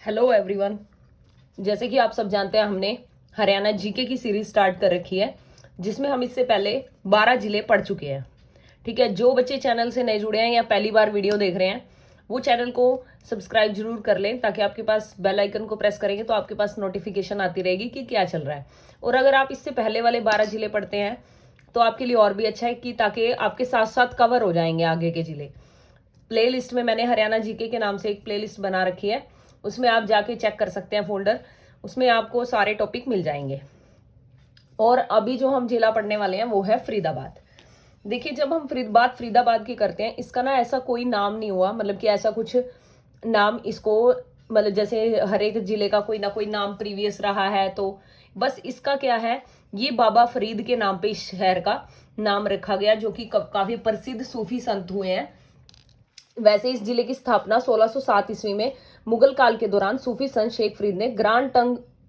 Hello everyone. जैसे कि आप सब जानते हैं, हमने हरियाणा जीके की सीरीज स्टार्ट कर रखी है, जिसमें हम इससे पहले 12 जिले पढ़ चुके हैं। ठीक है, जो बच्चे चैनल से नए जुड़े हैं या पहली बार वीडियो देख रहे हैं, वो चैनल को सब्सक्राइब जरूर कर लें, ताकि आपके पास बेल आइकन को प्रेस करेंगे तो आपके पास नोटिफिकेशन आती रहेगी कि क्या चल रहा है। और अगर आप इससे पहले वाले 12 जिले पढ़ते हैं तो आपके लिए और भी अच्छा है, कि ताकि आपके साथ साथ कवर हो जाएंगे आगे के जिले। प्ले लिस्ट में मैंने हरियाणा जीके के नाम से एक प्ले लिस्ट बना रखी है, उसमें आप जाके चेक कर सकते हैं फोल्डर, उसमें आपको सारे टॉपिक मिल जाएंगे। और अभी जो हम जिला पढ़ने वाले हैं वो है फरीदाबाद। देखिए, जब हम फरीदाबाद की करते हैं, इसका ना ऐसा कोई नाम नहीं हुआ, मतलब कि ऐसा कुछ नाम इसको, मतलब जैसे हर एक जिले का कोई ना कोई नाम प्रीवियस रहा है, तो बस इसका क्या है, ये बाबा फरीद के नाम पे इस शहर का नाम रखा गया, जो कि काफी प्रसिद्ध सूफी संत हुए हैं। वैसे इस जिले की स्थापना 1607 ईस्वी में मुगल काल के दौरान सूफी संत शेख फरीद ने ग्रांड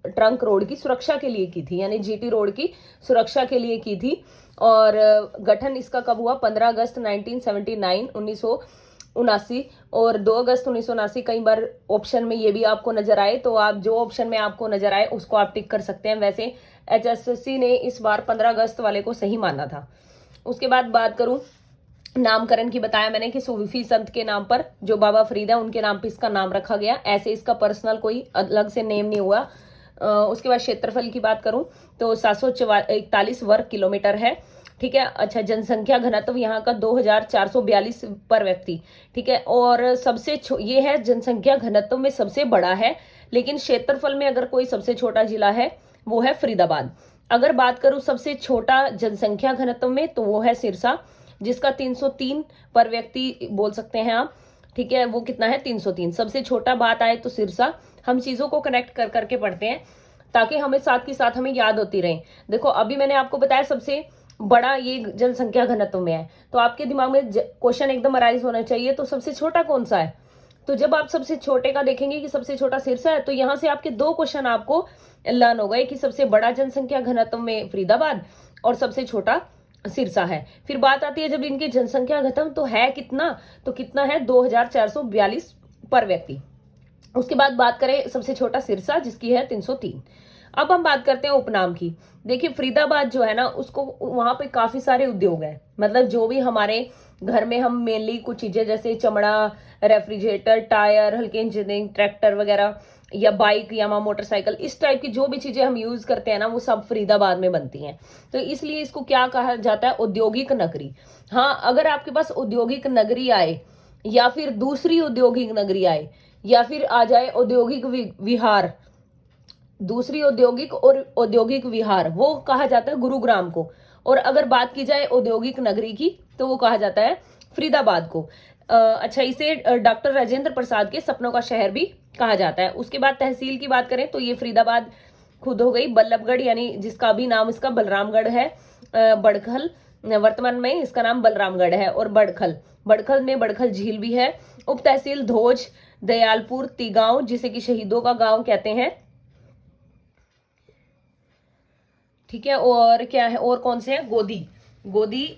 ट्रंक रोड की सुरक्षा के लिए की थी, यानी जीटी रोड की सुरक्षा के लिए की थी। और गठन इसका कब हुआ? 15 अगस्त 1979 1979 और 2 अगस्त 1979। कई बार ऑप्शन में ये भी आपको नजर आए, तो आप जो ऑप्शन में आपको नजर आए उसको आप टिक कर सकते हैं। वैसे HSSC ने इस बार 15 अगस्त वाले को सही माना था। उसके बाद बात करूं नामकरण की, बताया मैंने कि सूफी संत के नाम पर, जो बाबा फरीद है उनके नाम पर इसका नाम रखा गया, ऐसे इसका पर्सनल कोई अलग से नेम नहीं हुआ। उसके बाद क्षेत्रफल की बात करूं तो 741 वर्ग किलोमीटर है। ठीक है। अच्छा, जनसंख्या घनत्व यहाँ का 2442 पर व्यक्ति। ठीक है। और सबसे ये है जनसंख्या घनत्व में सबसे बड़ा है, लेकिन क्षेत्रफल में अगर कोई सबसे छोटा जिला है वो है फरीदाबाद। अगर बात करूं सबसे छोटा जनसंख्या घनत्व में, तो वो है सिरसा, जिसका 303 पर व्यक्ति बोल सकते हैं आप। ठीक है, वो कितना है? 303। सबसे छोटा बात आए तो सिरसा। हम चीजों को कनेक्ट कर करके पढ़ते हैं, ताकि हमें साथ के साथ हमें याद होती रहे। देखो, अभी मैंने आपको बताया सबसे बड़ा ये जनसंख्या घनत्व में है, तो आपके दिमाग में क्वेश्चन एकदम अराइज होना चाहिए, तो सबसे छोटा कौन सा है? तो जब आप सबसे छोटे का देखेंगे कि सबसे छोटा सिरसा है, तो यहाँ से आपके दो क्वेश्चन आपको लर्न हो गए, कि सबसे बड़ा जनसंख्या घनत्व में फरीदाबाद और सबसे छोटा सिरसा है। फिर बात आती है जब इनकी जनसंख्या घनत्व तो है कितना, तो कितना है? 2442 पर व्यक्ति। उसके बाद बात करें सबसे छोटा सिरसा, जिसकी है 303। अब हम बात करते हैं उपनाम की। देखिए, फरीदाबाद जो है ना, उसको वहां पे काफी सारे उद्योग है, मतलब जो भी हमारे घर में हम मेनली कुछ चीजें जैसे चमड़ा, रेफ्रिजरेटर, टायर, हल्के इंजीनियरिंग, ट्रैक्टर वगैरह, या बाइक या मोटरसाइकिल, इस टाइप की जो भी चीजें हम यूज करते हैं ना, वो सब फरीदाबाद में बनती हैं। तो इसलिए इसको क्या कहा जाता है? औद्योगिक नगरी। हाँ, अगर आपके पास औद्योगिक नगरी आए, या फिर दूसरी औद्योगिक नगरी आए, या फिर आ जाए औद्योगिक विहार, दूसरी औद्योगिक और औद्योगिक विहार, वो कहा जाता है गुरुग्राम को। और अगर बात की जाए औद्योगिक नगरी की, तो वो कहा जाता है फरीदाबाद को। अच्छा, इसे डॉक्टर राजेंद्र प्रसाद के सपनों का शहर भी कहा जाता है। उसके बाद तहसील की बात करें तो ये फरीदाबाद खुद हो गई। बल्लभगढ़, यानी जिसका भी नाम इसका बलरामगढ़ है। बड़खल, वर्तमान में इसका नाम बलरामगढ़ है। और बड़खल में बड़खल झील भी है। उप तहसील धोज, दयालपुर, तिगांव, जिसे कि शहीदों का गांव कहते हैं। ठीक है। और क्या है, और कौन से हैं? गोदी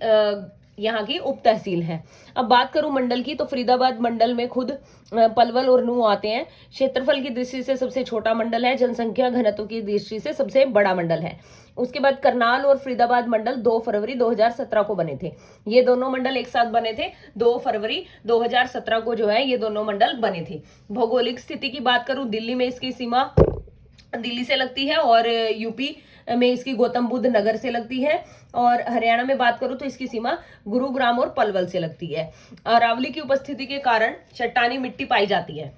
यहाँ की उप तहसील है। अब बात करूं मंडल की, तो फरीदाबाद मंडल में खुद पलवल और नूह आते हैं। क्षेत्रफल की दृष्टि से सबसे छोटा मंडल है, जनसंख्या घनत्व की दृष्टि से सबसे बड़ा मंडल है। उसके बाद करनाल और फरीदाबाद मंडल 2 फरवरी 2017 को बने थे। ये दोनों मंडल एक साथ बने थे, 2 फरवरी 2017 को जो है ये दोनों मंडल बने थे। भौगोलिक स्थिति की बात करूं, दिल्ली में इसकी सीमा दिल्ली से लगती है, और यूपी में इसकी गौतम बुद्ध नगर से लगती है। और हरियाणा में बात करूं तो इसकी सीमा गुरुग्राम और पलवल से लगती है। अरावली की उपस्थिति के कारण चट्टानी मिट्टी पाई जाती है।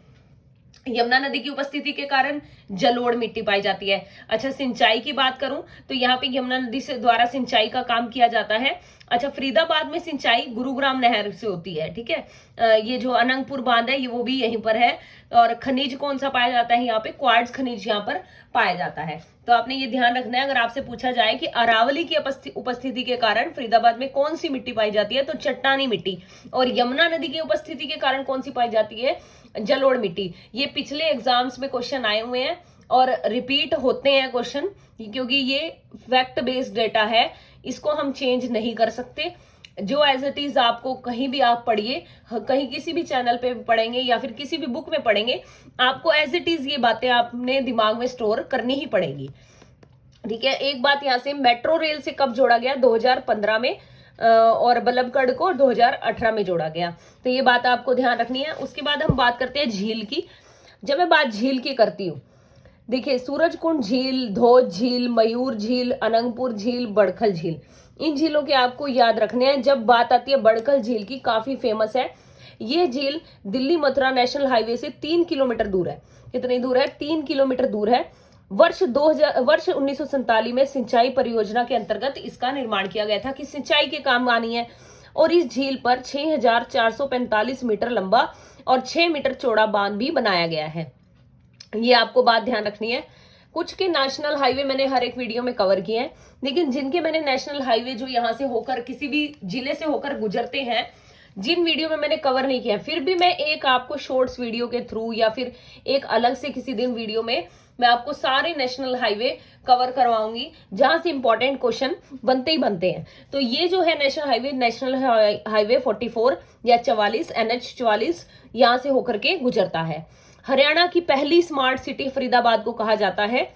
यमुना नदी की उपस्थिति के कारण जलोढ़ मिट्टी पाई जाती है। अच्छा, सिंचाई की बात करूं तो यहाँ पे यमुना नदी से द्वारा सिंचाई का काम किया जाता है। अच्छा, फरीदाबाद में सिंचाई गुरुग्राम नहर से होती है। ठीक है। ये जो अनंगपुर बांध है, ये वो भी यहीं पर है। और खनिज कौन सा पाया जाता है यहाँ पे? क्वार्ट्ज खनिज यहाँ पर पाया जाता है। तो आपने ये ध्यान रखना है, अगर आपसे पूछा जाए कि अरावली की उपस्थिति के कारण फरीदाबाद में कौन सी मिट्टी पाई जाती है, तो चट्टानी मिट्टी। और यमुना नदी की उपस्थिति के कारण कौन सी पाई जाती है? जलोढ़ मिट्टी। ये पिछले एग्जाम्स में क्वेश्चन आए हुए हैं और रिपीट होते हैं क्वेश्चन, क्योंकि ये फैक्ट बेस्ड डेटा है, इसको हम चेंज नहीं कर सकते। जो एज इट इज आपको कहीं भी आप पढ़िए, कहीं किसी भी चैनल पे पढ़ेंगे या फिर किसी भी बुक में पढ़ेंगे, आपको एज इट इज ये बातें आपने दिमाग में स्टोर करनी ही पड़ेगी। ठीक है, एक बात यहाँ से, मेट्रो रेल से कब जोड़ा गया? 2015 में, और बल्लभगढ़ को 2018 में जोड़ा गया। तो ये बात आपको ध्यान रखनी है। उसके बाद हम बात करते हैं झील की। जब मैं बात झील की करती हूँ, देखिए सूरजकुंड झील, धौज झील, मयूर झील, अनंगपुर झील, बड़खल झील, इन झीलों के आपको याद रखने हैं। जब बात आती है बड़खल झील की, काफी फेमस है ये झील, दिल्ली मथुरा नेशनल हाईवे से 3 किलोमीटर दूर है। कितनी दूर है? 3 किलोमीटर दूर है। वर्ष 1947 में सिंचाई परियोजना के अंतर्गत इसका निर्माण किया गया था कि सिंचाई के काम आनी है। और इस झील पर 6445 मीटर लंबा और 6 मीटर चौड़ा बांध भी बनाया गया है। ये आपको बात ध्यान रखनी है। कुछ के नेशनल हाईवे मैंने हर एक वीडियो में कवर किए हैं, लेकिन जिनके मैंने नेशनल हाईवे जो यहाँ से होकर किसी भी जिले से होकर गुजरते हैं, जिन वीडियो में मैंने कवर नहीं किया, फिर भी मैं एक आपको शॉर्ट्स वीडियो के थ्रू या फिर एक अलग से किसी दिन वीडियो में मैं आपको सारे नेशनल हाईवे कवर करवाऊंगी जहां से इंपॉर्टेंट क्वेश्चन बनते ही बनते हैं। तो ये जो है नेशनल हाईवे 44 या 44 NH 44 यहां से होकर के गुजरता है। हरियाणा की पहली स्मार्ट सिटी फरीदाबाद को कहा जाता है।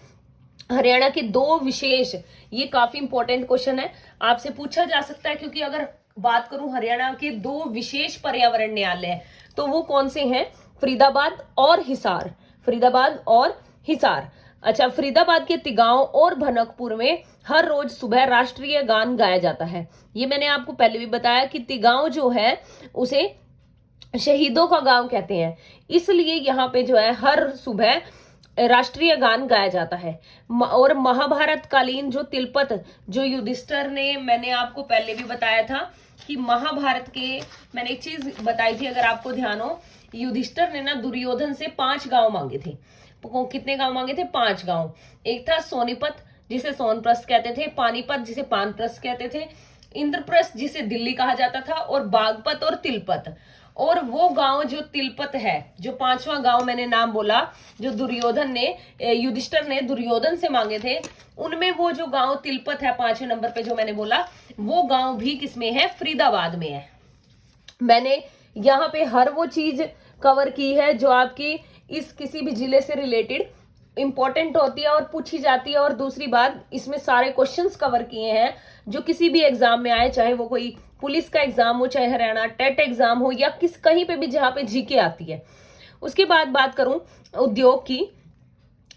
हरियाणा के 2 विशेष, ये काफी इंपॉर्टेंट क्वेश्चन है, आपसे पूछा जा सकता है, क्योंकि अगर बात करूं हरियाणा के 2 विशेष पर्यावरण न्यायालय हैं तो वो कौन से हैं? फरीदाबाद और हिसार। फरीदाबाद और हिसार। अच्छा, फरीदाबाद के तिगांव और भनकपुर में हर रोज सुबह राष्ट्रीय गान गाया जाता है। ये मैंने आपको पहले भी बताया कि तिगांव जो है उसे शहीदों का गांव कहते हैं, इसलिए यहाँ पे जो है हर सुबह राष्ट्रीय गान गाया जाता है। और महाभारत कालीन जो तिलपत जो युधिष्ठिर ने, मैंने आपको पहले भी बताया था कि महाभारत के, मैंने एक चीज बताई थी अगर आपको ध्यान हो, युधिष्ठिर ने ना दुर्योधन से 5 गांव मांगे थे। कितने गांव मांगे थे? 5 गांव। एक था सोनीपत जिसे सोनप्रस्थ कहते थे, पानीपत जिसे पानप्रस्थ कहते थे, इंद्रप्रस्थ जिसे दिल्ली कहा जाता था, और बागपत और तिलपत। और वो गांव जो तिलपत है, जो 5वां गांव मैंने नाम बोला, जो युधिष्ठिर ने दुर्योधन से मांगे थे, उनमें वो जो गांव तिलपत है 5वें नंबर पे जो मैंने बोला, वो गांव भी किसमें है? फरीदाबाद में है। मैंने यहाँ पे हर वो चीज कवर की है जो आपकी इस किसी भी जिले से रिलेटेड इंपॉर्टेंट होती है और पूछी जाती है। और दूसरी बात, इसमें सारे क्वेश्चंस कवर किए हैं जो किसी भी एग्जाम में आए, चाहे वो कोई पुलिस का एग्जाम हो, चाहे हरियाणा टेट एग्जाम हो, या कहीं पे भी जहां पे जीके आती है। उसके बाद बात करूं उद्योग की,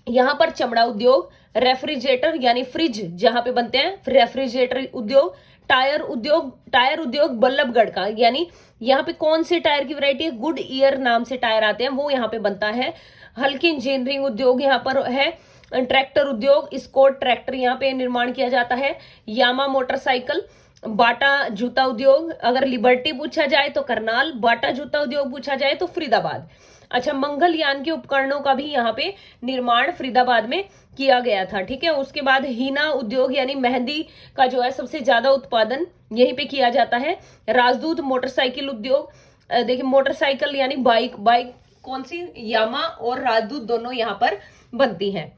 यहाँ पर चमड़ा उद्योग, रेफ्रिजरेटर यानी फ्रिज जहां पे बनते हैं, रेफ्रिजरेटर उद्योग, टायर उद्योग बल्लभगढ़ का, यानी यहाँ पे कौन से टायर की वैरायटी है? गुड ईयर नाम से टायर आते हैं, वो यहाँ पे बनता है। हल्की इंजीनियरिंग उद्योग यहाँ पर है। ट्रैक्टर उद्योग, स्कॉट ट्रैक्टर यहाँ पे निर्माण किया जाता है। यामा मोटरसाइकिल, बाटा जूता उद्योग, अगर लिबर्टी पूछा जाए तो करनाल, बाटा जूता उद्योग पूछा जाए तो फरीदाबाद। अच्छा, मंगलयान के उपकरणों का भी यहाँ पे निर्माण फरीदाबाद में किया गया था। ठीक है, उसके बाद हीना उद्योग यानी मेहंदी का जो है सबसे ज्यादा उत्पादन यहीं पे किया जाता है। राजदूत मोटरसाइकिल उद्योग, देखिए मोटरसाइकिल यानी बाइक कौन सी? यामा और राजदूत दोनों यहाँ पर बनती हैं।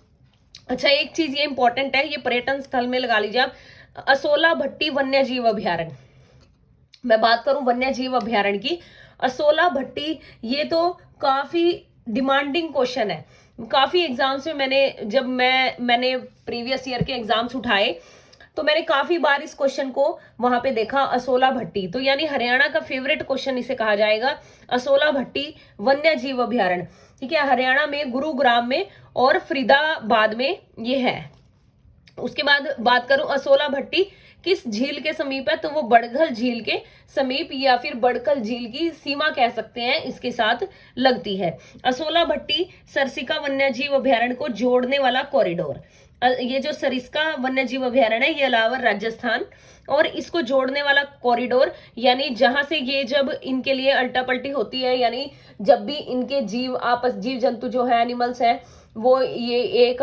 अच्छा, एक चीज ये इंपॉर्टेंट है, ये पर्यटन स्थल में लगा लीजिए आप, असोला भट्टी वन्य जीव अभ्यारण्य। मैं बात करूं वन्य जीव अभ्यारण्य की, असोला भट्टी, ये तो काफी डिमांडिंग क्वेश्चन है। काफी एग्जाम्स में मैंने प्रीवियस ईयर के एग्जाम्स उठाए तो मैंने काफी बार इस क्वेश्चन को वहां पे देखा, असोला भट्टी। तो यानी हरियाणा का फेवरेट क्वेश्चन इसे कहा जाएगा, असोला भट्टी वन्य जीव अभ्यारण्य। ठीक है, हरियाणा में गुरुग्राम में और फरीदाबाद में ये है। उसके बाद बात करूं असोला भट्टी किस झील के समीप है, तो वो बड़खल झील के समीप या फिर बड़खल झील की सीमा कह सकते हैं, इसके साथ लगती है। असोला भट्टी सरसिका वन्य जीव अभ्यारण्य को जोड़ने वाला कॉरिडोर। ये जो सरिस्का वन्य जीव अभ्यारण्य है, ये अलावर राजस्थान, और इसको जोड़ने वाला कॉरिडोर, यानी जहां से ये जब इनके लिए अल्टा पल्टी होती है, यानी जब भी इनके जीव जंतु जो है, एनिमल्स है, वो ये एक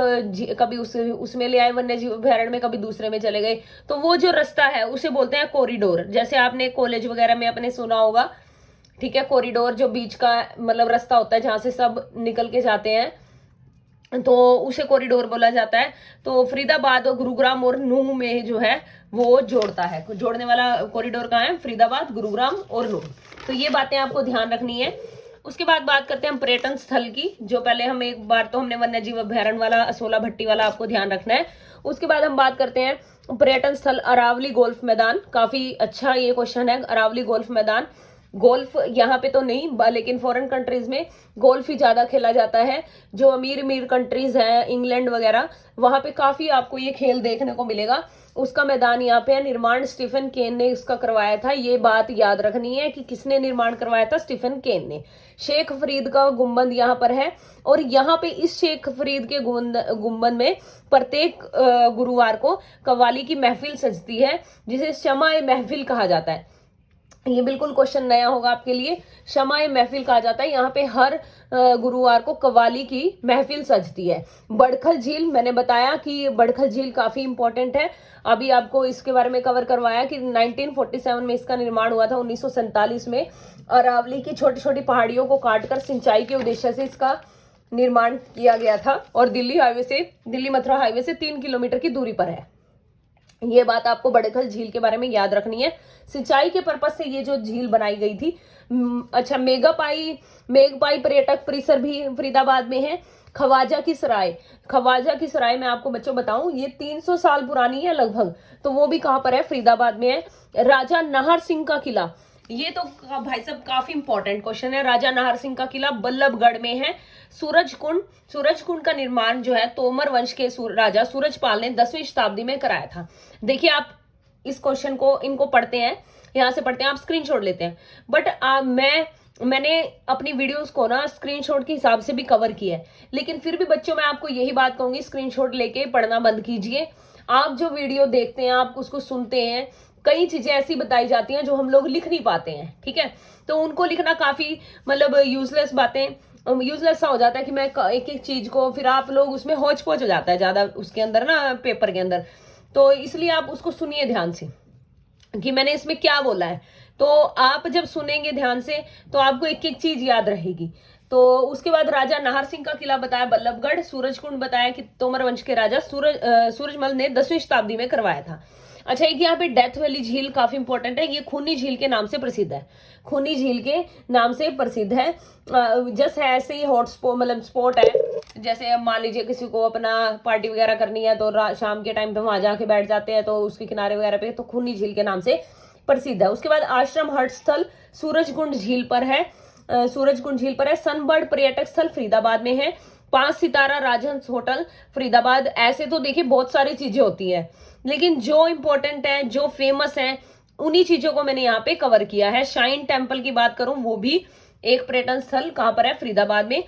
कभी उसमें ले आए वन्य जीव अभ्यारण्य में, कभी दूसरे में चले गए, तो वो जो रास्ता है उसे बोलते हैं कॉरिडोर। जैसे आपने कॉलेज वगैरह में अपने सुना होगा, ठीक है, कॉरिडोर जो बीच का मतलब रास्ता होता है जहां से सब निकल के जाते हैं, तो उसे कॉरिडोर बोला जाता है। तो फरीदाबाद और गुरुग्राम और नूह में जो है वो जोड़ता है, जोड़ने वाला कॉरिडोर कहाँ है, फरीदाबाद, गुरुग्राम और नूह। तो ये बातें आपको ध्यान रखनी है। उसके बाद बात करते हैं हम पर्यटन स्थल की। जो पहले हम एक बार तो हमने वन्य जीव अभ्यारण्य वाला, असोला भट्टी वाला आपको ध्यान रखना है। उसके बाद हम बात करते हैं पर्यटन स्थल अरावली गोल्फ मैदान। काफी अच्छा ये क्वेश्चन है, अरावली गोल्फ मैदान। गोल्फ यहाँ पे तो नहीं, लेकिन फॉरेन कंट्रीज में गोल्फ ही ज्यादा खेला जाता है। जो अमीर अमीर कंट्रीज हैं, इंग्लैंड वगैरह, वहां पे काफी आपको ये खेल देखने को मिलेगा। उसका मैदान यहाँ पे है। निर्माण स्टीफन केन ने इसका करवाया था। ये बात याद रखनी है कि किसने निर्माण करवाया था, स्टीफन केन ने। शेख फरीद का गुंबद यहाँ पर है, और यहाँ पे इस शेख फरीद के गुंबद में प्रत्येक गुरुवार को कव्वाली की महफिल सजती है, जिसे शमाए महफिल कहा जाता है। ये बिल्कुल क्वेश्चन नया होगा आपके लिए। शमाए महफिल कहा जाता है। यहाँ पे हर गुरुवार को कव्वाली की महफिल सजती है। बड़खल झील, मैंने बताया कि बड़खल झील काफी इंपॉर्टेंट है। अभी आपको इसके बारे में कवर करवाया कि 1947 में इसका निर्माण हुआ था। 1947 में अरावली की छोटी छोटी पहाड़ियों को काटकर सिंचाई के उद्देश्य से इसका निर्माण किया गया था, और दिल्ली मथुरा हाईवे से 3 किलोमीटर की दूरी पर है। ये बात आपको बड़खल झील के बारे में याद रखनी है। सिंचाई के पर्पज से ये जो झील बनाई गई थी। अच्छा, मेघपाई पर्यटक परिसर भी फरीदाबाद में है। खवाजा की सराय मैं आपको बच्चों बताऊं, ये 300 साल पुरानी है लगभग। तो वो भी कहां पर है, फरीदाबाद में है। राजा नाहर सिंह का किला, ये तो भाई साहब काफी इंपॉर्टेंट क्वेश्चन है। राजा नाहर सिंह का किला बल्लभगढ़ में है। सूरज कुंड का निर्माण जो है तोमर वंश के राजा सूरजपाल ने 10वीं शताब्दी में कराया था। देखिए, आप इस क्वेश्चन को, इनको पढ़ते हैं, यहां से पढ़ते हैं, आप स्क्रीनशॉट लेते हैं। बट मैंने अपनी वीडियोस को ना स्क्रीनशॉट के हिसाब से भी कवर किया है, लेकिन फिर भी बच्चों मैं आपको यही बात कहूंगी, स्क्रीनशॉट लेके पढ़ना बंद कीजिए। आप जो वीडियो देखते हैं, आप उसको सुनते हैं, कई चीजें ऐसी बताई जाती हैं जो हम लोग लिख नहीं पाते हैं, ठीक है। तो उनको लिखना काफी मतलब यूजलेस सा हो जाता है कि मैं एक एक चीज को, फिर आप लोग उसमें होच पोच हो जाता है ज्यादा उसके अंदर ना, पेपर के अंदर। तो इसलिए आप उसको सुनिए ध्यान से कि मैंने इसमें क्या बोला है। तो आप जब सुनेंगे ध्यान से तो आपको एक एक चीज याद रहेगी। तो उसके बाद राजा नाहर सिंह का किला बताया बल्लभगढ़। सूरजकुंड बताया कि तोमर वंश के राजा सूरजमल ने 10वीं शताब्दी में करवाया था। अच्छा, एक यहाँ पे डेथ वैली झील काफी इंपॉर्टेंट है। ये खूनी झील के नाम से प्रसिद्ध है। खूनी झील के नाम से प्रसिद्ध है। जस्ट है ऐसे ही हॉट स्पॉट, मतलब स्पॉट है। जैसे मान लीजिए किसी को अपना पार्टी वगैरह करनी है तो शाम के टाइम पे वहां जाके बैठ जाते हैं, तो उसके किनारे वगैरह पे, तो खूनी झील के नाम से प्रसिद्ध है। उसके बाद आश्रम हट स्थल सूरजकुंड झील पर है। सनबर्ड पर्यटक स्थल फरीदाबाद में है। 5 सितारा राजहंस होटल फरीदाबाद। ऐसे तो देखिए बहुत सारी चीजें होती हैं, लेकिन जो इंपॉर्टेंट है, जो फेमस है, उन्हीं चीजों को मैंने यहाँ पे कवर किया है। शाइन टेम्पल की बात करूं, वो भी एक पर्यटन स्थल कहां पर है, फरीदाबाद में।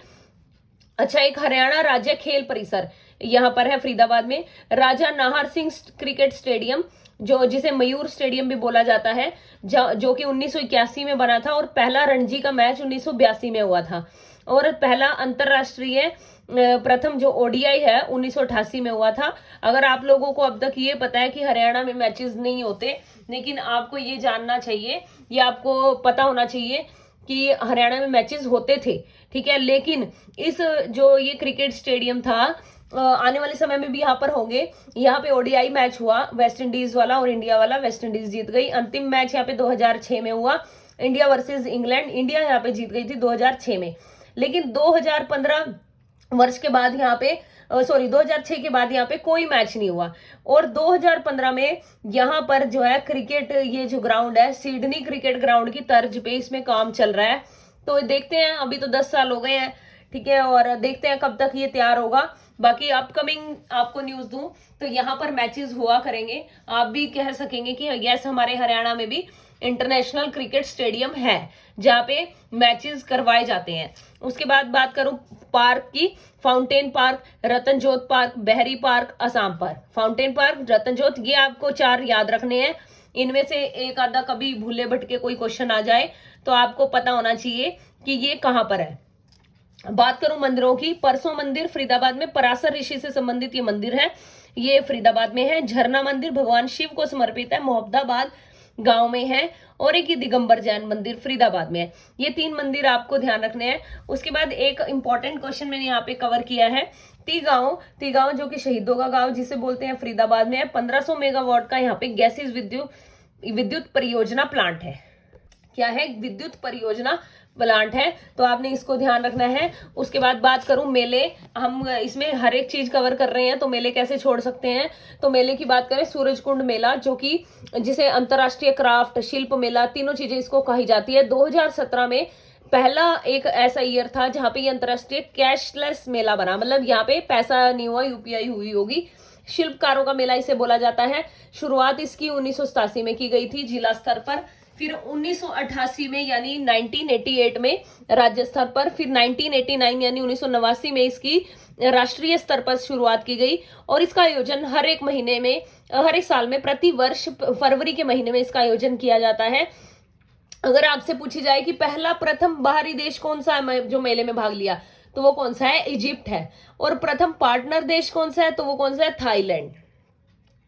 अच्छा, एक हरियाणा राज्य खेल परिसर यहाँ पर है फरीदाबाद में। राजा नाहर सिंह क्रिकेट स्टेडियम, जिसे मयूर स्टेडियम भी बोला जाता है, जो कि 1981 में बना था, और पहला रणजी का मैच 1982 में हुआ था, और पहला अंतरराष्ट्रीय प्रथम जो ओडीआई है 1988 में हुआ था। अगर आप लोगों को अब तक ये पता है कि हरियाणा में मैचेस नहीं होते, लेकिन आपको ये जानना चाहिए, ये आपको पता होना चाहिए कि हरियाणा में मैचेस होते थे, ठीक है। लेकिन इस जो ये क्रिकेट स्टेडियम था, आने वाले समय में भी यहाँ पर होंगे। यहाँ पे ओडीआई मैच हुआ, वेस्ट इंडीज वाला और इंडिया वाला। वेस्ट इंडीज जीत गई। अंतिम मैच यहाँ पे 2006 में हुआ, इंडिया वर्सेस इंग्लैंड। इंडिया यहाँ पे जीत गई थी 2006 में। लेकिन 2015 वर्ष के बाद यहाँ पे 2006 के बाद यहाँ पे कोई मैच नहीं हुआ। और 2015 में यहाँ पर जो है क्रिकेट, ये जो ग्राउंड है, सिडनी क्रिकेट ग्राउंड की तर्ज पे इसमें काम चल रहा है। तो देखते हैं, अभी तो 10 साल हो गए हैं, ठीक है, और देखते हैं कब तक ये तैयार होगा। बाकी अपकमिंग आपको न्यूज दूं तो यहाँ पर मैचेस हुआ करेंगे। आप भी कह सकेंगे कि यस, हमारे हरियाणा में भी इंटरनेशनल क्रिकेट स्टेडियम है जहाँ पे मैचेस करवाए जाते हैं। उसके बाद बात करूं पार्क की, fountain park, Ratanjot park, Bahri park, Assam park. Fountain park, Ratanjot, ये आपको 4 याद रखने हैं। इनमें से एक आधा कभी भूले भटके कोई क्वेश्चन आ जाए तो आपको पता होना चाहिए कि ये कहां पर है। बात करूं मंदिरों की, परसों मंदिर फरीदाबाद में, पराशर ऋषि से संबंधित ये मंदिर है, ये फरीदाबाद में है। झरना मंदिर भगवान शिव को समर्पित है, मोहब्बताबाद गांव में है, और एक ही दिगंबर जैन मंदिर फरीदाबाद में है। ये 3 मंदिर आपको ध्यान रखने हैं। उसके बाद एक इंपॉर्टेंट क्वेश्चन मैंने यहाँ पे कवर किया है, ती गांव जो कि शहीदों का गांव जिसे बोलते हैं, फरीदाबाद में है। 1500 मेगावाट का यहाँ पे गैसेज विद्युत परियोजना प्लांट है। क्या है? विद्युत परियोजना प्लांट है, तो आपने इसको ध्यान रखना है। उसके बाद बात करूं मेले, हम इसमें हर एक चीज कवर कर रहे हैं, तो मेले कैसे छोड़ सकते हैं। तो मेले की बात करें, सूरजकुंड मेला, जो कि जिसे अंतरराष्ट्रीय क्राफ्ट शिल्प मेला, तीनों चीजें इसको कही जाती है। 2017 में पहला एक ऐसा ईयर था जहां पे ये अंतरराष्ट्रीय कैशलेस मेला बना, मतलब यहाँ पे पैसा नहीं हुआ, यूपीआई हुई होगी। शिल्पकारों का मेला इसे बोला जाता है। शुरुआत इसकी 1987 में की गई थी जिला स्तर पर, फिर 1988 में यानी 1988 में राज्य स्तर पर, फिर 1989 यानी 1989 में इसकी राष्ट्रीय स्तर पर शुरुआत की गई। और इसका आयोजन हर एक साल में प्रति वर्ष फरवरी के महीने में इसका आयोजन किया जाता है। अगर आपसे पूछी जाए कि पहला प्रथम बाहरी देश कौन सा है जो मेले में भाग लिया, तो वो कौन सा है? इजिप्ट है। और प्रथम पार्टनर देश कौन सा है? तो वो कौन सा है? थाईलैंड।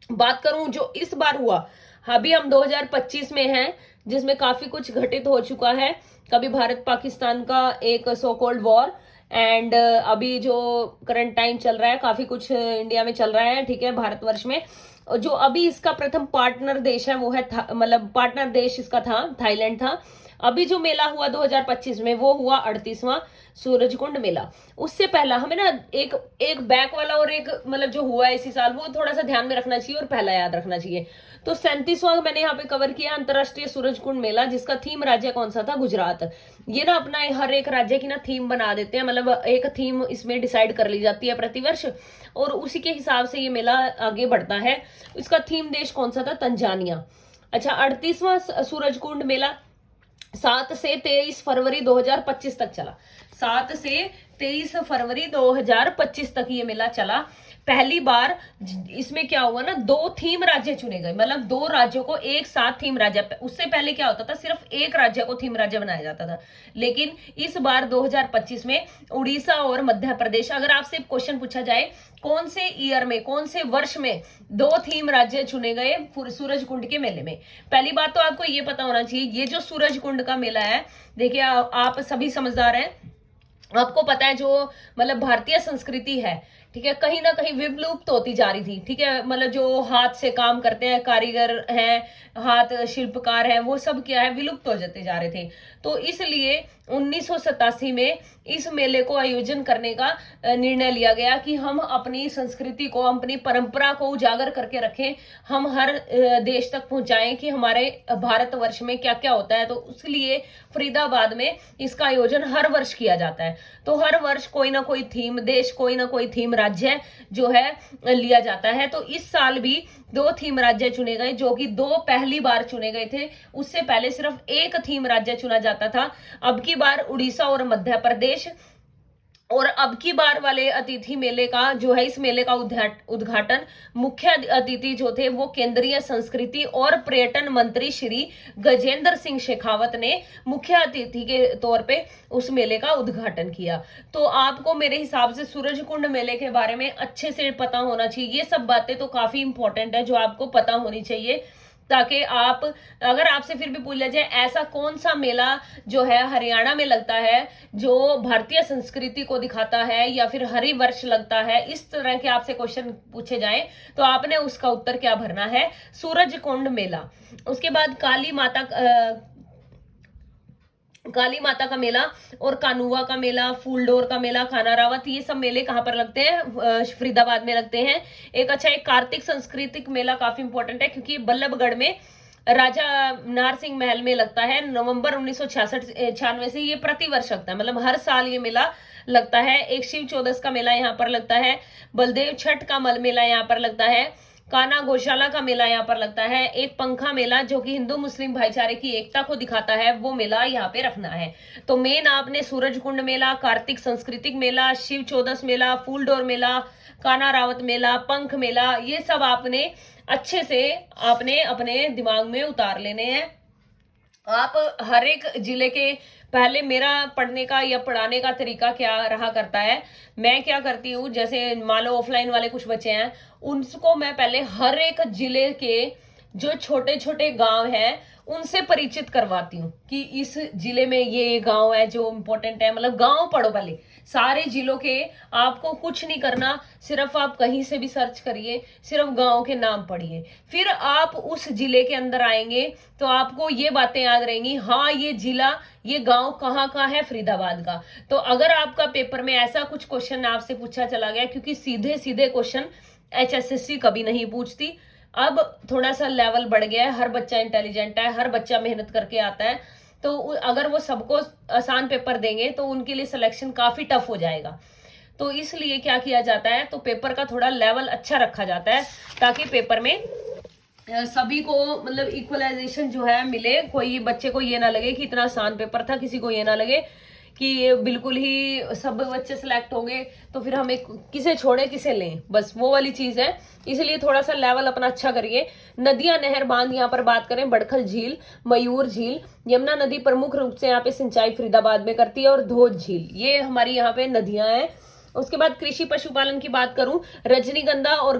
बात करूं जो इस बार हुआ, अभी हम 2025 में हैं, जिसमें काफी कुछ घटित हो चुका है। कभी भारत पाकिस्तान का एक सो कॉल्ड वॉर, एंड अभी जो करंट टाइम चल रहा है, काफी कुछ इंडिया में चल रहा है, ठीक है, भारतवर्ष में। जो अभी इसका प्रथम पार्टनर देश है वो है मतलब पार्टनर देश इसका था, थाईलैंड था। अभी जो मेला हुआ 2025 में, वो हुआ 38वां सूरजकुंड मेला। उससे पहला हमें ना एक बैक वाला और एक मतलब जो हुआ है इसी साल, वो थोड़ा सा ध्यान में रखना चाहिए और पहला याद रखना चाहिए। तो 37वां मैंने यहाँ पे कवर किया, अंतरराष्ट्रीय सूरजकुंड मेला, जिसका थीम राज्य कौन सा था? गुजरात। ये ना अपना हर एक राज्य की ना थीम बना देते हैं, मतलब एक थीम इसमें डिसाइड कर ली जाती है प्रतिवर्ष, और उसी के हिसाब से ये मेला आगे बढ़ता है। इसका थीम देश कौन सा था? तंजानिया। अच्छा, 38वां सूरजकुंड मेला 7 से 23 फरवरी 2025 तक चला। 7 से 23 फरवरी 2025 तक ये मेला चला। पहली बार इसमें क्या हुआ ना, 2 थीम राज्य चुने गए, मतलब 2 राज्यों को एक साथ थीम राज्य। उससे पहले क्या होता था, सिर्फ एक राज्य को थीम राज्य बनाया जाता था। लेकिन इस बार 2025 में उड़ीसा और मध्य प्रदेश, अगर आपसे क्वेश्चन पूछा जाए कौन से ईयर में, कौन से वर्ष में 2 थीम राज्य चुने गए सूरजकुंड के मेले में, पहली बात तो आपको ये पता होना चाहिए, ये जो सूरजकुंड का मेला है, देखिए आप सभी समझदार हैं, आपको पता है जो मतलब भारतीय संस्कृति है, ठीक है, कहीं ना कहीं विलुप्त होती जा रही थी, ठीक है, मतलब जो हाथ से काम करते हैं, कारीगर हैं, हाथ शिल्पकार हैं, वो सब क्या है, विलुप्त हो जाते जा रहे थे। तो इसलिए 1987 में इस मेले को आयोजन करने का निर्णय लिया गया कि हम अपनी संस्कृति को, अपनी परंपरा को उजागर करके रखें, हम हर देश तक पहुंचाएं कि हमारे भारतवर्ष में क्या क्या होता है। तो उसके फरीदाबाद में इसका आयोजन हर वर्ष किया जाता है। तो हर वर्ष कोई ना कोई थीम देश, कोई ना कोई थीम राज्य जो है लिया जाता है। तो इस साल भी 2 थीम राज्य चुने गए, जो कि 2 पहली बार चुने गए थे। उससे पहले सिर्फ एक थीम राज्य चुना जाता था। अब की बार उड़ीसा और मध्य प्रदेश, और अब की बार वाले अतिथि मेले का जो है, इस मेले का उद्घाटन मुख्य अतिथि जो थे वो केंद्रीय संस्कृति और पर्यटन मंत्री श्री गजेंद्र सिंह शेखावत ने मुख्य अतिथि के तौर पे उस मेले का उद्घाटन किया। तो आपको मेरे हिसाब से सूरजकुंड मेले के बारे में अच्छे से पता होना चाहिए। ये सब बातें तो काफी इंपॉर्टेंट है जो आपको पता होनी चाहिए, ताकि आप, अगर आपसे फिर भी पूछ लिया जाए ऐसा कौन सा मेला जो है हरियाणा में लगता है जो भारतीय संस्कृति को दिखाता है या फिर हर वर्ष लगता है, इस तरह के आपसे क्वेश्चन पूछे जाए तो आपने उसका उत्तर क्या भरना है? सूरजकुंड मेला। उसके बाद काली माता का मेला और कानुआ का मेला, फूलडोर का मेला, खाना रावत, ये सब मेले कहां पर लगते हैं? फरीदाबाद में लगते हैं। एक कार्तिक सांस्कृतिक मेला काफी इंपॉर्टेंट है, क्योंकि बल्लभगढ़ में राजा नार सिंह महल में लगता है। नवंबर 1996 से ये प्रतिवर्ष लगता है, मतलब हर साल ये मेला लगता है। एक शिव चौदस का मेला यहाँ पर लगता है। बलदेव छठ का मेला यहाँ पर लगता है। काना गौशाला का मेला यहाँ पर लगता है। एक पंखा मेला जो कि हिंदू मुस्लिम भाईचारे की एकता को दिखाता है, वो मेला यहाँ पे रखना है। तो मेन आपने सूरजकुंड मेला, कार्तिक सांस्कृतिक मेला, शिव चौदस मेला, फूलडोर मेला, काना रावत मेला, पंख मेला, ये सब आपने अच्छे से आपने अपने दिमाग में उतार लेने हैं। आप हर एक जिले के, पहले मेरा पढ़ने का या पढ़ाने का तरीका क्या रहा करता है, मैं क्या करती हूँ, जैसे मान लो ऑफलाइन वाले कुछ बच्चे हैं, उनको मैं पहले हर एक जिले के जो छोटे छोटे गांव हैं उनसे परिचित करवाती हूँ कि इस जिले में ये गांव है जो इम्पोर्टेंट है। मतलब गांव पढ़ो पहले, सारे जिलों के, आपको कुछ नहीं करना, सिर्फ आप कहीं से भी सर्च करिए, सिर्फ गांव के नाम पढ़िए, फिर आप उस जिले के अंदर आएंगे तो आपको ये बातें याद रहेंगी, हाँ ये जिला, ये गांव कहाँ का है, फरीदाबाद का। तो अगर आपका पेपर में ऐसा कुछ क्वेश्चन आपसे पूछा चला गया, क्योंकि सीधे सीधे क्वेश्चन HSSC कभी नहीं पूछती, अब थोड़ा सा लेवल बढ़ गया है, हर बच्चा इंटेलिजेंट है, हर बच्चा मेहनत करके आता है, तो अगर वो सबको आसान पेपर देंगे तो उनके लिए सिलेक्शन काफी टफ हो जाएगा। तो इसलिए क्या किया जाता है, तो पेपर का थोड़ा लेवल अच्छा रखा जाता है ताकि पेपर में सभी को मतलब इक्वलाइजेशन जो है मिले, कोई बच्चे को ये ना लगे कि इतना आसान पेपर था, किसी को ये ना लगे कि बिल्कुल ही सब बच्चे सिलेक्ट होंगे तो फिर हमें किसे छोड़े किसे लें, बस वो वाली चीज है। इसलिए थोड़ा सा लेवल अपना अच्छा करिए। नदियां, नहर, बांध यहाँ पर बात करें, बड़खल झील, मयूर झील, यमुना नदी प्रमुख रूप से यहाँ पे सिंचाई फरीदाबाद में करती है, और धोध झील, ये हमारी यहाँ पे नदियां हैं। उसके बाद कृषि पशुपालन की बात करूं, रजनीगंधा और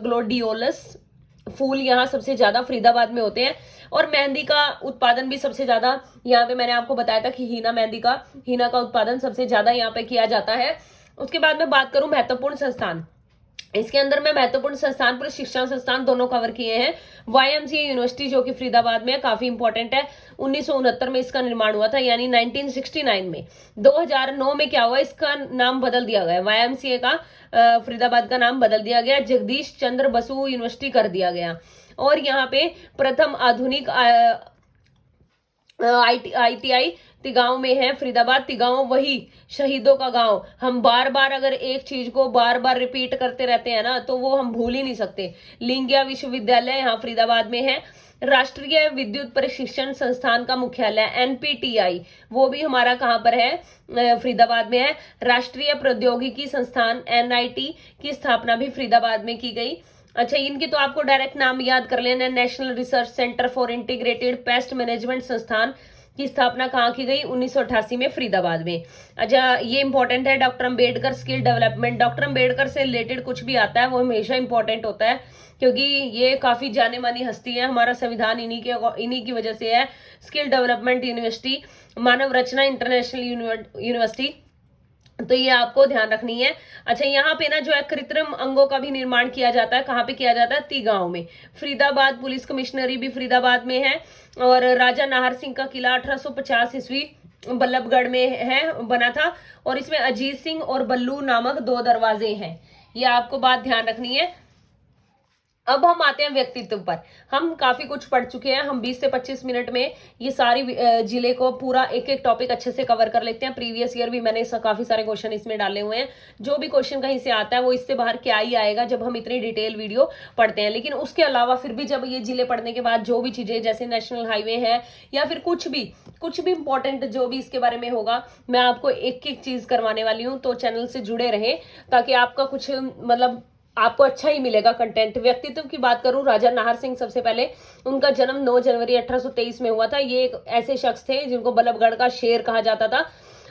ग्लोडियोलस फूल यहाँ सबसे ज्यादा फरीदाबाद में होते हैं, और मेहंदी का उत्पादन भी सबसे ज्यादा यहाँ पे, मैंने आपको बताया था कि हीना का उत्पादन सबसे ज्यादा यहाँ पे किया जाता है। उसके बाद मैं बात करूं महत्वपूर्ण संस्थान, इसके अंदर मैं महत्वपूर्ण संस्थान पर शिक्षण संस्थान दोनों कवर किए हैं। YMCA यूनिवर्सिटी जो कि फरीदाबाद में है, काफी इंपॉर्टेंट है, 1969 में इसका निर्माण हुआ था, यानी 1969 में। 2009 में क्या हुआ, इसका नाम बदल दिया गया, YMCA का फरीदाबाद का नाम बदल दिया गया, जगदीश चंद्र बसु यूनिवर्सिटी कर दिया गया। और यहाँ पे प्रथम आधुनिक ITI तिगांव में है फरीदाबाद। तिगांव वही शहीदों का गांव, हम बार बार अगर एक चीज को बार बार रिपीट करते रहते हैं ना तो वो हम भूल ही नहीं सकते। लिंगिया विश्वविद्यालय यहाँ फरीदाबाद में है। राष्ट्रीय विद्युत प्रशिक्षण संस्थान का मुख्यालय NPTI, वो भी हमारा कहाँ पर है, फरीदाबाद में है। राष्ट्रीय प्रौद्योगिकी संस्थान NIT की स्थापना भी फरीदाबाद में की गई। अच्छा, इनके तो आपको डायरेक्ट नाम याद कर लेना। National research centre for integrated pest management संस्थान की स्थापना कहाँ की गई, 1988 में फरीदाबाद में। अच्छा, ये इंपॉर्टेंट है। Doctor Ambedkar skill development, doctor Ambedkar से रिलेटेड कुछ भी आता है वो हमेशा इंपॉर्टेंट होता है, क्योंकि ये काफी जाने मानी हस्ती है, हमारा संविधान इन्हीं की वजह से है। स्किल डेवलपमेंट यूनिवर्सिटी, मानव रचना इंटरनेशनल यूनिवर्सिटी, तो ये आपको ध्यान रखनी है। अच्छा, यहाँ पे ना जो है कृत्रिम अंगों का भी निर्माण किया जाता है, कहाँ पे किया जाता है, तिगांव में। फरीदाबाद पुलिस कमिश्नरी भी फरीदाबाद में है। और राजा नाहर सिंह का किला 1850 ईस्वी बल्लभगढ़ में है, बना था, और इसमें अजीत सिंह और बल्लू नामक 2 दरवाजे हैं, ये आपको बात ध्यान रखनी है। अब हम आते हैं व्यक्तित्व पर। हम काफी कुछ पढ़ चुके हैं, हम 20 से 25 मिनट में ये सारी जिले को पूरा एक एक टॉपिक अच्छे से कवर कर लेते हैं। प्रीवियस ईयर भी मैंने काफी सारे क्वेश्चन इसमें डाले हुए हैं, जो भी क्वेश्चन कहीं से आता है वो इससे बाहर क्या ही आएगा जब हम इतनी डिटेल वीडियो पढ़ते हैं। लेकिन उसके अलावा फिर भी जब ये जिले पढ़ने के बाद जो भी चीजें जैसे नेशनल हाईवे है या फिर कुछ भी इंपॉर्टेंट जो भी इसके बारे में होगा, मैं आपको एक एक चीज करवाने वाली हूँ। तो चैनल से जुड़े रहे ताकि आपका कुछ मतलब आपको अच्छा ही मिलेगा कंटेंट। व्यक्तित्व की बात करूं, राजा नाहर सिंह, सबसे पहले उनका जन्म 9 जनवरी 1823 में हुआ था। ये एक ऐसे शख्स थे जिनको बल्लभगढ़ का शेर कहा जाता था,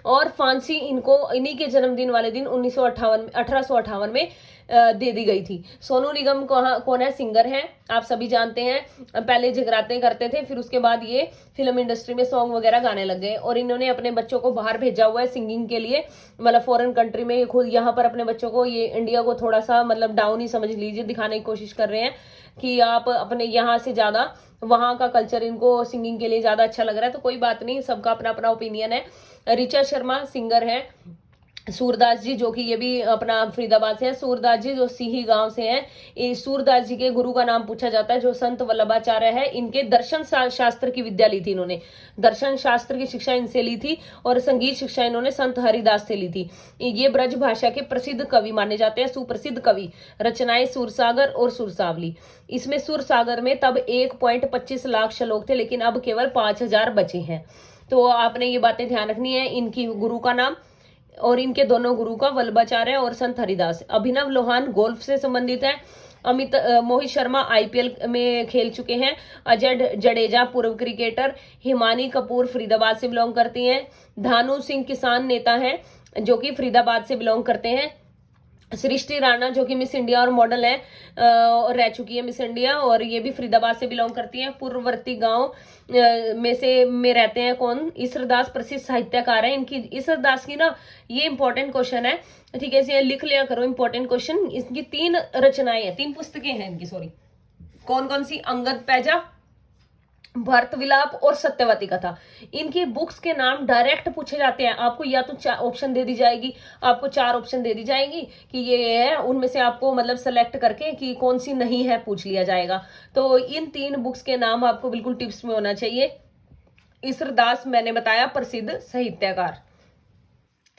और फांसी इनको इन्हीं के जन्मदिन वाले दिन 1858 में दे दी गई थी। सोनू निगम कौन है, सिंगर हैं, आप सभी जानते हैं। पहले जगराते करते थे, फिर उसके बाद ये फिल्म इंडस्ट्री में सॉन्ग वगैरह गाने लग गए, और इन्होंने अपने बच्चों को बाहर भेजा हुआ है सिंगिंग के लिए, मतलब फॉरेन कंट्री में। खुद यहाँ पर अपने बच्चों को, ये इंडिया को थोड़ा सा मतलब डाउन ही समझ लीजिए, दिखाने की कोशिश कर रहे हैं कि आप अपने यहाँ से ज्यादा वहां का कल्चर इनको सिंगिंग के लिए ज्यादा अच्छा लग रहा है। तो कोई बात नहीं, सबका अपना अपना ओपिनियन है। ऋचा शर्मा सिंगर है। सूरदास जी जो कि ये भी अपना फरीदाबाद से है। सूरदास जी जो सीही गांव से हैं। सूरदास जी के गुरु का नाम पूछा जाता है जो संत वल्लभाचार्य है। इनके दर्शन शास्त्र की विद्या ली थी इन्होंने, दर्शन शास्त्र की शिक्षा इनसे ली थी, और संगीत शिक्षा इन्होंने संत हरिदास से ली थी। ये ब्रज भाषा के प्रसिद्ध कवि माने जाते हैं, सुप्रसिद्ध कवि। रचनाएं सुरसागर और सुरसावली। इसमें सुरसागर में तब 1.25 लाख श्लोक थे, लेकिन अब केवल 5000 बचे हैं। तो आपने ये बातें ध्यान रखनी है। इनकी गुरु का नाम और इनके दोनों गुरु का वल्लभाचार्य और संत हरिदास। अभिनव लोहान गोल्फ से संबंधित है। मोहित शर्मा IPL में खेल चुके हैं। अजय जडेजा पूर्व क्रिकेटर। हिमानी कपूर फरीदाबाद से बिलोंग करती हैं। धानु सिंह किसान नेता हैं जो कि फरीदाबाद से बिलोंग करते हैं। सृष्टि राणा जो कि मिस इंडिया और मॉडल है और रह चुकी है मिस इंडिया, और ये भी फरीदाबाद से बिलोंग करती है। पूर्ववर्ती गांव में रहते हैं कौन? ईश्वरदास प्रसिद्ध साहित्यकार है। इनकी ईश्वरदास की ना ये इंपॉर्टेंट क्वेश्चन है, ठीक है, इसे लिख लिया करो, इंपॉर्टेंट क्वेश्चन। इसकी 3 रचनाएं हैं, 3 पुस्तकें हैं इनकी, सॉरी। कौन कौन सी? अंगद पैजा, भरत विलाप और सत्यवती कथा। इनकी बुक्स के नाम डायरेक्ट पूछे जाते हैं आपको, या तो ऑप्शन दे दी जाएगी, आपको 4 ऑप्शन दे दी जाएगी कि ये है, उनमें से आपको मतलब सेलेक्ट करके कि कौन सी नहीं है पूछ लिया जाएगा। तो इन 3 बुक्स के नाम आपको बिल्कुल टिप्स में होना चाहिए। ईश्वरदास मैंने बताया प्रसिद्ध साहित्यकार,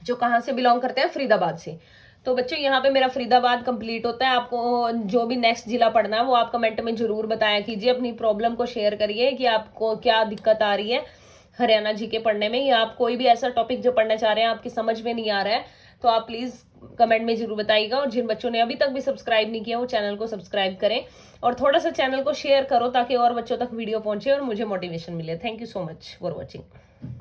जो कहाँ से बिलोंग करते हैं? फरीदाबाद से। तो बच्चों यहाँ पे मेरा फरीदाबाद कंप्लीट होता है। आपको जो भी नेक्स्ट जिला पढ़ना है वो आप कमेंट में जरूर बताया कीजिए, अपनी प्रॉब्लम को शेयर करिए कि आपको क्या दिक्कत आ रही है हरियाणा जीके पढ़ने में, या आप कोई भी ऐसा टॉपिक जो पढ़ना चाह रहे हैं आपकी समझ में नहीं आ रहा है, तो आप प्लीज कमेंट में जरूर बताइएगा। और जिन बच्चों ने अभी तक भी सब्सक्राइब नहीं किया वो चैनल को सब्सक्राइब करें, और थोड़ा सा चैनल को शेयर करो ताकि और बच्चों तक वीडियो पहुंचे और मुझे मोटिवेशन मिले। Thank you so much for watching.